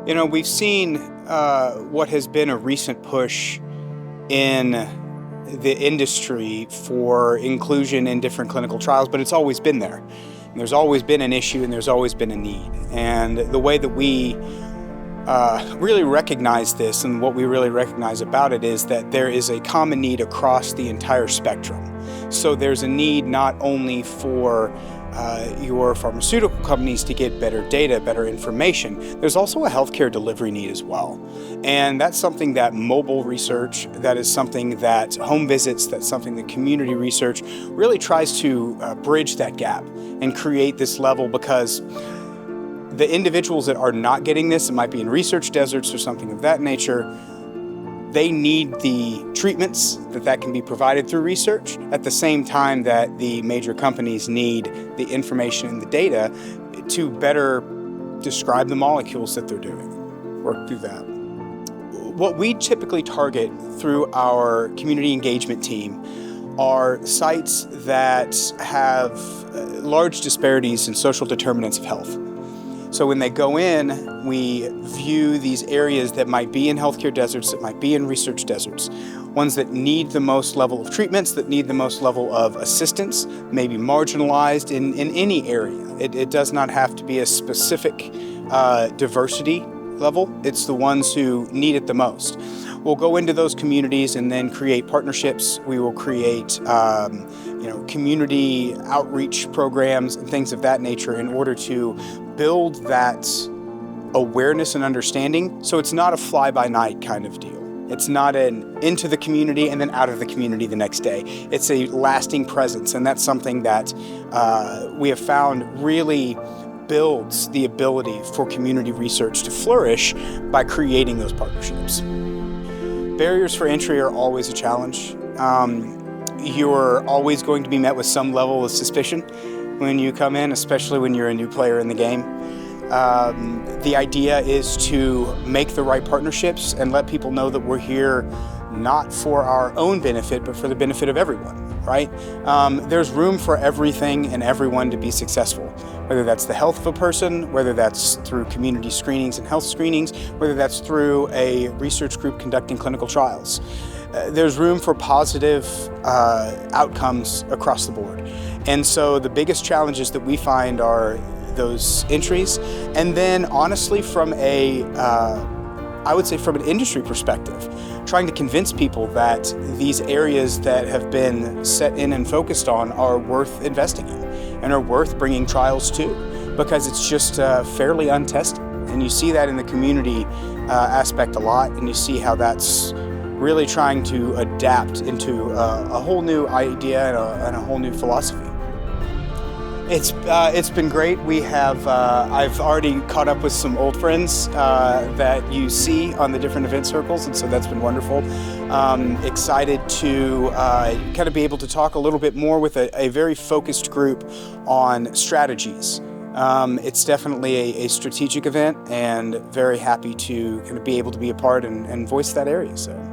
We've seen what has been a recent push in the industry for inclusion in different clinical trials, but it's always been there. And there's always been an issue and there's always been a need. And the way that we really recognize this, and what we really recognize about it, is that there is a common need across the entire spectrum. So there's a need not only for your pharmaceutical companies to get better data, better information. There's also a healthcare delivery need as well. And that's something that mobile research, that is something that home visits, that's something that community research really tries to bridge that gap and create this level, because the individuals that are not getting this, it might be in research deserts or something of that nature, they need the treatments that can be provided through research at the same time that the major companies need the information and the data to better describe the molecules that they're doing, work through that. What we typically target through our community engagement team are sites that have large disparities in social determinants of health. So when they go in, we view these areas that might be in healthcare deserts, that might be in research deserts, ones that need the most level of treatments, that need the most level of assistance, maybe marginalized in any area. It does not have to be a specific diversity level. It's the ones who need it the most. We'll go into those communities and then create partnerships. We will create community outreach programs and things of that nature in order to build that awareness and understanding. So it's not a fly-by-night kind of deal. It's not an into the community and then out of the community the next day. It's a lasting presence, and that's something that we have found really builds the ability for community research to flourish by creating those partnerships. Barriers for entry are always a challenge. You're always going to be met with some level of suspicion when you come in, especially when you're a new player in the game. The idea is to make the right partnerships and let people know that we're here not for our own benefit, but for the benefit of everyone, right? There's room for everything and everyone to be successful, whether that's the health of a person, whether that's through community screenings and health screenings, whether that's through a research group conducting clinical trials. There's room for positive outcomes across the board. And so the biggest challenges that we find are those entries. And then honestly, from I would say from an industry perspective, trying to convince people that these areas that have been set in and focused on are worth investing in and are worth bringing trials to, because it's just fairly untested. And you see that in the community aspect a lot, and you see how that's really trying to adapt into a whole new idea and a whole new philosophy. It's been great. We have I've already caught up with some old friends that you see on the different event circles, and so that's been wonderful. Excited to kind of be able to talk a little bit more with a very focused group on strategies. It's definitely a strategic event, and very happy to kind of be able to be a part and voice that area. So.